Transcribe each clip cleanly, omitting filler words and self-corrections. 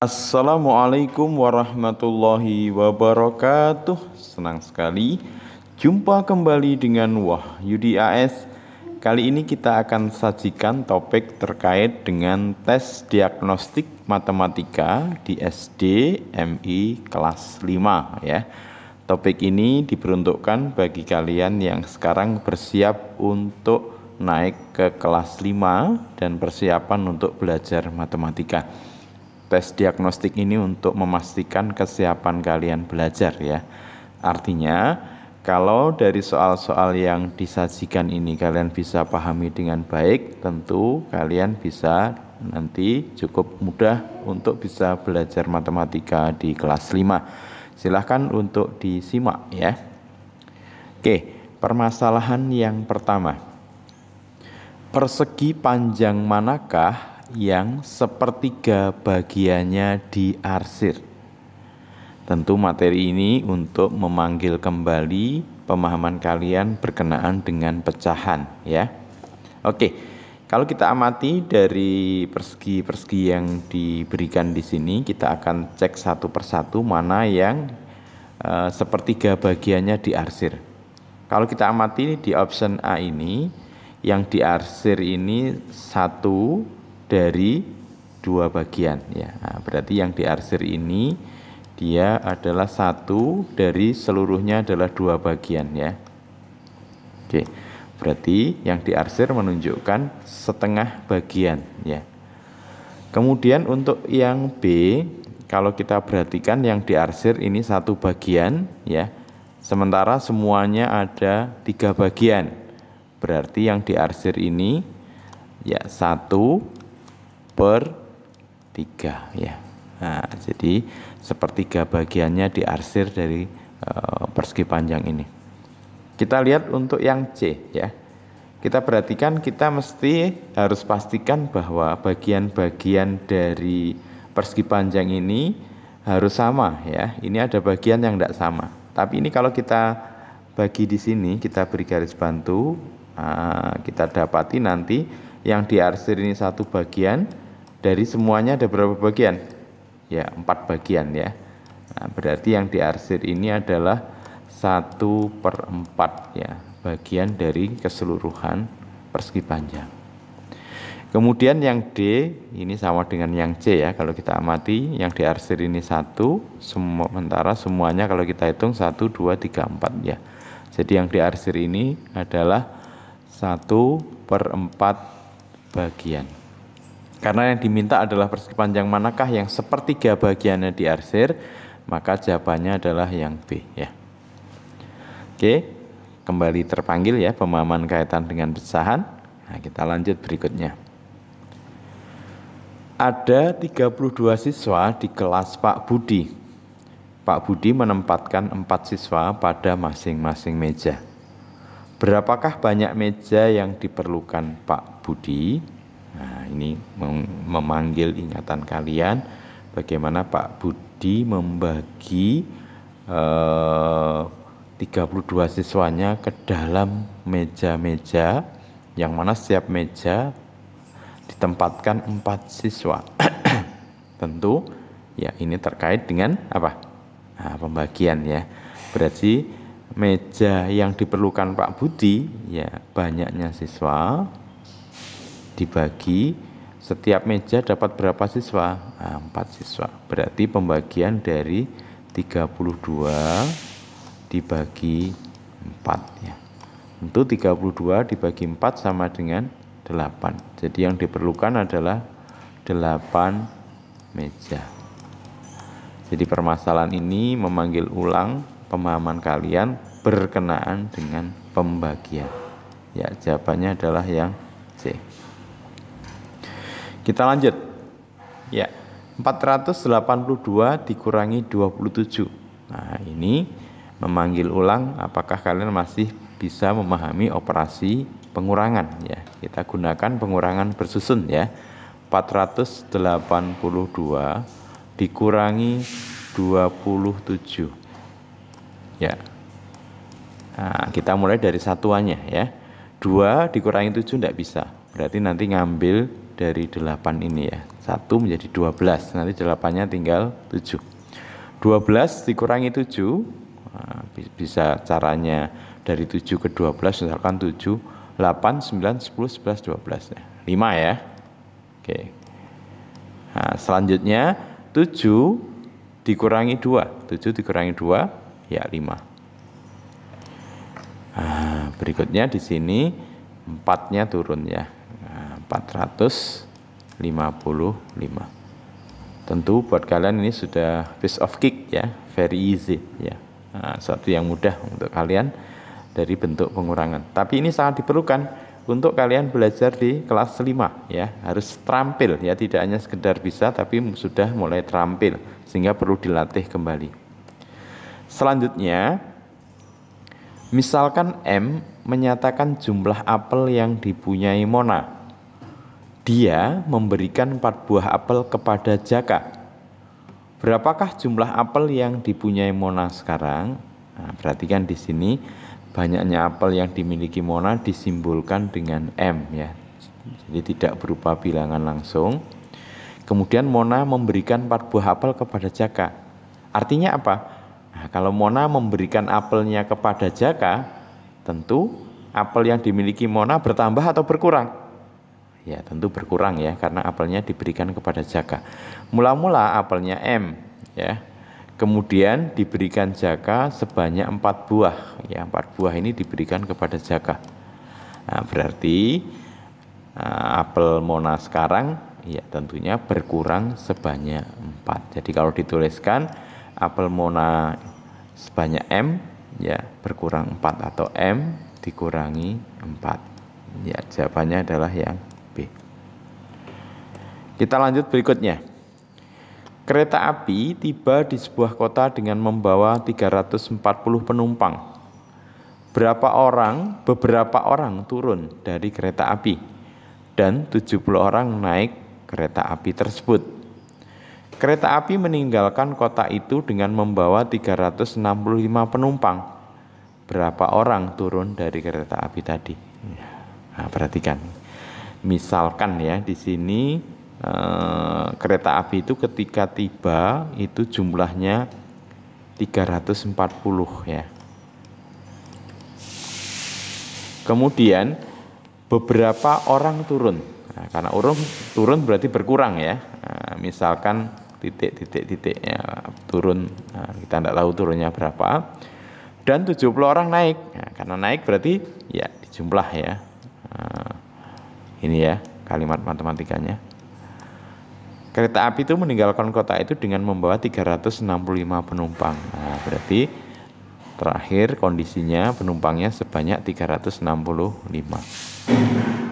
Assalamualaikum warahmatullahi wabarakatuh. Senang sekali jumpa kembali dengan Wahyudi AS. Kali ini kita akan sajikan topik terkait dengan tes diagnostik matematika di SD MI kelas 5 ya. Topik ini diperuntukkan bagi kalian yang sekarang bersiap untuk naik ke kelas 5 dan persiapan untuk belajar matematika. Tes diagnostik ini untuk memastikan kesiapan kalian belajar ya. Artinya, kalau dari soal-soal yang disajikan ini kalian bisa pahami dengan baik, tentu kalian bisa nanti cukup mudah untuk bisa belajar matematika di kelas 5. Silahkan untuk disimak ya. Oke, permasalahan yang pertama. Persegi panjang manakah yang sepertiga bagiannya diarsir? Tentu materi ini untuk memanggil kembali pemahaman kalian berkenaan dengan pecahan ya. Oke, kalau kita amati dari persegi-persegi yang diberikan di sini, kita akan cek satu persatu mana yang sepertiga bagiannya diarsir. Kalau kita amati di option A ini, yang diarsir ini satu dari dua bagian ya. Nah, berarti yang diarsir ini dia adalah satu dari seluruhnya adalah dua bagian ya. Oke, berarti yang diarsir menunjukkan setengah bagian ya. Kemudian untuk yang B, kalau kita perhatikan yang diarsir ini satu bagian ya. Sementara semuanya ada tiga bagian. Berarti yang diarsir ini ya 1/3 ya. Nah, jadi sepertiga bagiannya diarsir dari persegi panjang ini. Kita lihat untuk yang C ya. Kita perhatikan, kita mesti harus pastikan bahwa bagian-bagian dari persegi panjang ini harus sama ya. Ini ada bagian yang tidak sama. Tapi ini kalau kita bagi di sini, kita beri garis bantu, kita dapati nanti yang diarsir ini satu bagian, dari semuanya ada berapa bagian? Ya, 4 bagian ya. Nah, berarti yang diarsir ini adalah 1/4 ya, bagian dari keseluruhan persegi panjang. Kemudian yang D ini sama dengan yang C ya. Kalau kita amati, yang diarsir ini 1, sementara semuanya kalau kita hitung 1, 2, 3, 4 ya. Jadi yang diarsir ini adalah 1/4 bagian. Karena yang diminta adalah persegi panjang manakah yang sepertiga bagiannya diarsir, maka jawabannya adalah yang B ya. Oke, kembali terpanggil ya pemahaman kaitan dengan pecahan. Nah, kita lanjut berikutnya. Ada 32 siswa di kelas Pak Budi. Pak Budi menempatkan 4 siswa pada masing-masing meja. Berapakah banyak meja yang diperlukan Pak Budi? Nah, ini memanggil ingatan kalian bagaimana Pak Budi membagi 32 siswanya ke dalam meja-meja, yang mana setiap meja ditempatkan 4 siswa. Tentu ya ini terkait dengan apa? Nah, pembagian ya. Berarti meja yang diperlukan Pak Budi ya banyaknya siswa dibagi, setiap meja dapat berapa siswa? Nah, 4 siswa. Berarti pembagian dari 32 dibagi 4 ya. Tentu 32 dibagi 4 sama dengan 8. Jadi yang diperlukan adalah 8 meja. Jadi permasalahan ini memanggil ulang pemahaman kalian berkenaan dengan pembagian. Ya, jawabannya adalah yang C. Kita lanjut. Ya, 482 dikurangi 27. Nah, ini memanggil ulang apakah kalian masih bisa memahami operasi pengurangan ya. Kita gunakan pengurangan bersusun ya. 482 dikurangi 27. Ya. Nah, kita mulai dari satuannya ya. 2 dikurangi 7 tidak bisa. Berarti nanti ngambil dari 8 ini ya. 1 menjadi 12. Nanti jawabannya tinggal 7. 12 dikurangi 7, nah, bisa caranya dari 7 ke 12, misalkan 7, 8, 9, 10, 11, 12. 5 ya. Oke. Nah, selanjutnya 7 dikurangi 2. 7 dikurangi 2, ya 5. Nah, berikutnya di sini 4-nya turun ya. Nah, 455. Tentu buat kalian ini sudah piece of cake ya, very easy ya. Nah, satu yang mudah untuk kalian dari bentuk pengurangan. Tapi ini sangat diperlukan untuk kalian belajar di kelas 5 ya. Harus terampil ya, tidak hanya sekedar bisa tapi sudah mulai terampil sehingga perlu dilatih kembali. Selanjutnya, misalkan M menyatakan jumlah apel yang dipunyai Mona. Dia memberikan 4 buah apel kepada Jaka. Berapakah jumlah apel yang dipunyai Mona sekarang? Nah, perhatikan di sini banyaknya apel yang dimiliki Mona disimbolkan dengan M ya. Jadi tidak berupa bilangan langsung. Kemudian Mona memberikan 4 buah apel kepada Jaka. Artinya apa? Nah, kalau Mona memberikan apelnya kepada Jaka, tentu apel yang dimiliki Mona bertambah atau berkurang? Ya tentu berkurang ya, karena apelnya diberikan kepada Jaka. Mula-mula apelnya M ya, kemudian diberikan Jaka sebanyak 4 buah ya, 4 buah ini diberikan kepada Jaka. Nah, berarti apel Mona sekarang ya tentunya berkurang sebanyak 4. Jadi kalau dituliskan apel Mona sebanyak M ya berkurang 4 atau M dikurangi 4. Ya jawabannya adalah yang B. Kita lanjut berikutnya. Kereta api tiba di sebuah kota dengan membawa 340 penumpang. Beberapa orang turun dari kereta api dan 70 orang naik kereta api tersebut. Kereta api meninggalkan kota itu dengan membawa 365 penumpang. Berapa orang turun dari kereta api tadi? Nah, perhatikan. Misalkan ya di sini kereta api itu ketika tiba itu jumlahnya 340 ya. Kemudian beberapa orang turun. Nah, karena orang turun berarti berkurang ya. Nah, misalkan titik ya, turun. Nah, kita tidak tahu turunnya berapa. Dan 70 orang naik. Nah, karena naik berarti ya dijumlah ya. Nah, ini ya kalimat matematikanya. Kereta api itu meninggalkan kota itu dengan membawa 365 penumpang. Nah, berarti terakhir kondisinya penumpangnya sebanyak 365.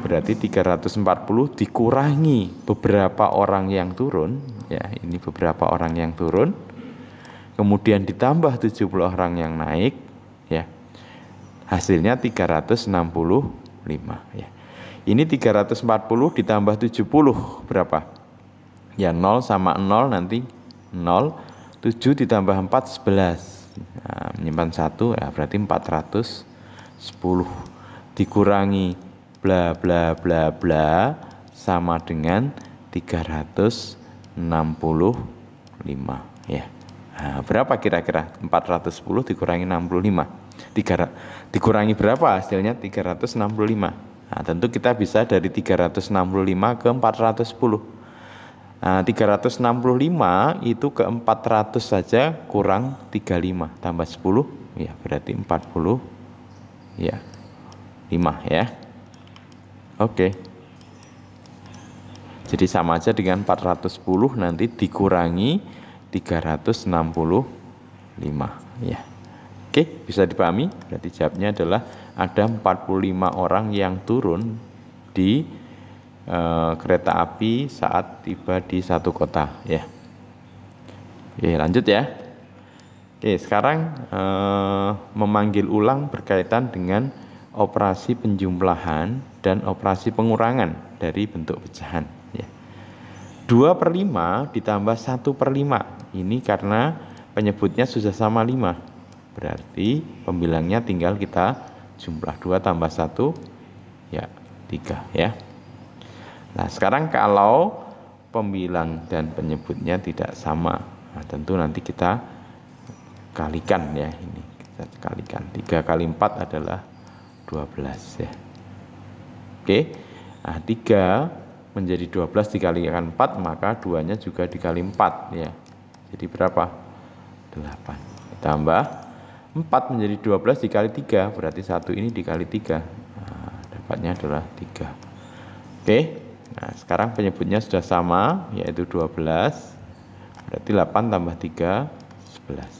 Berarti 340 dikurangi beberapa orang yang turun. Ya, ini beberapa orang yang turun. Kemudian ditambah 70 orang yang naik. Ya, hasilnya 365 ya. Ini 340 ditambah 70 berapa? Ya 0 sama 0 nanti 0. 7 ditambah 4 11. Nah, menyimpan 1 ya berarti 410. Dikurangi bla bla bla bla sama dengan 365 ya. Nah, berapa kira-kira? 410 dikurangi 65. Dikurangi berapa hasilnya? 365. Nah, tentu kita bisa dari 365 ke 410. Nah, 365 itu ke 400 saja kurang 35 tambah 10 ya berarti 40 ya 5 ya. Oke. Jadi sama aja dengan 410 nanti dikurangi 365 ya. Oke, bisa dipahami? Berarti jawabnya adalah ada 45 orang yang turun di kereta api saat tiba di satu kota ya. Oke, lanjut ya. Oke, sekarang memanggil ulang berkaitan dengan operasi penjumlahan dan operasi pengurangan dari bentuk pecahan ya. 2/5 ditambah 1/5. Ini karena penyebutnya sudah sama 5. Berarti pembilangnya tinggal kita jumlah 2 tambah 1 ya 3 ya. Nah sekarang kalau pembilang dan penyebutnya tidak sama. Nah, tentu nanti kita kalikan ya, ini kita kalikan. 3 kali 4 adalah 12 ya. Oke. Nah, 3 menjadi 12 dikalikan 4, maka 2-nya juga dikali 4 ya. Jadi berapa? 8. Ditambah 4 menjadi 12 dikali 3, berarti 1 ini dikali 3. Nah, dapatnya adalah 3. Oke. Nah, sekarang penyebutnya sudah sama, yaitu 12. Berarti 8 tambah 3, 11.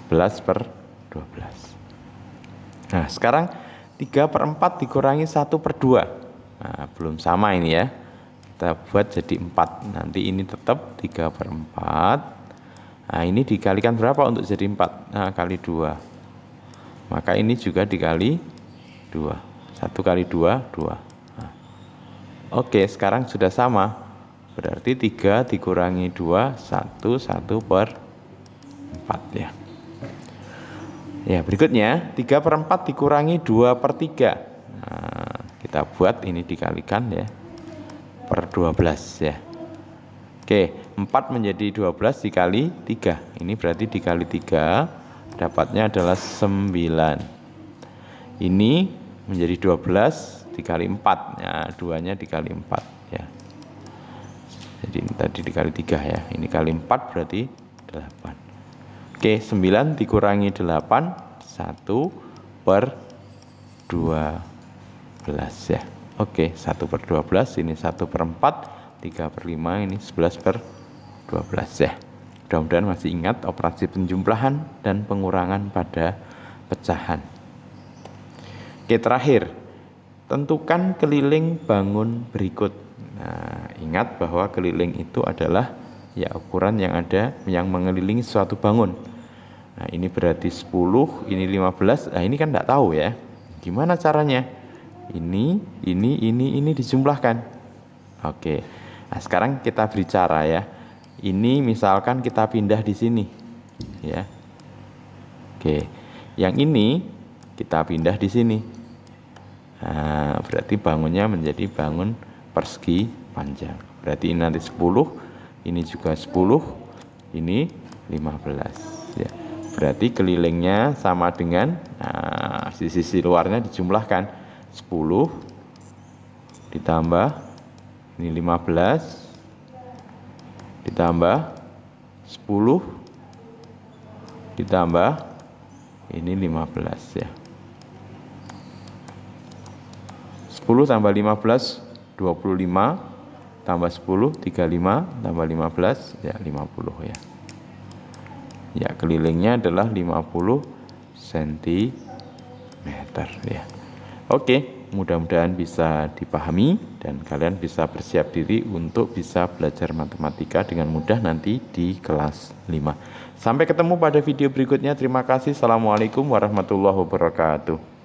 11 per 12. Nah, sekarang 3 per 4 dikurangi 1 per 2. Nah, belum sama ini ya. Kita buat jadi 4. Nanti ini tetap 3 per 4. Nah, ini dikalikan berapa untuk jadi 4? Nah, kali 2. Maka ini juga dikali 2. 1 kali 2, 2. Nah. Oke, sekarang sudah sama. Berarti 3 dikurangi 2, 1, 1 per 4 ya. Ya, berikutnya 3 per 4 dikurangi 2 per 3. Nah, kita buat ini dikalikan ya. Per 12 ya. Oke, 4 menjadi 12 dikali 3. Ini berarti dikali 3, dapatnya adalah 9. Ini menjadi 12 dikali 4. Nah, 2-nya dikali 4 ya. Jadi ini tadi dikali 3 ya. Ini kali 4 berarti 8. Oke, 9 dikurangi 8, 1 per 12 ya. Oke, 1 per 12, ini 1 per 4, 3 per 5, ini 11 per 12 ya. Mudah-mudahan masih ingat operasi penjumlahan dan pengurangan pada pecahan. Oke, terakhir, tentukan keliling bangun berikut. Nah, ingat bahwa keliling itu adalah ya ukuran yang ada yang mengelilingi suatu bangun. Nah, ini berarti 10, ini 15. Nah, ini kan enggak tahu ya. Gimana caranya? Ini dijumlahkan. Oke. Nah, sekarang kita beri cara ya. Ini misalkan kita pindah di sini ya. Oke. Yang ini kita pindah di sini. Nah, berarti bangunnya menjadi bangun persegi panjang. Berarti ini nanti 10, ini juga 10, ini 15 ya. Berarti kelilingnya sama dengan sisi luarnya dijumlahkan. 10 ditambah ini 15 ditambah 10 ditambah ini 15 ya. 10 tambah 15 25 tambah 10 35 tambah 15 ya 50 ya. Ya, kelilingnya adalah 50 cm ya. Oke, mudah-mudahan bisa dipahami dan kalian bisa bersiap diri untuk bisa belajar matematika dengan mudah nanti di kelas 5. Sampai ketemu pada video berikutnya. Terima kasih. Assalamualaikum warahmatullahi wabarakatuh.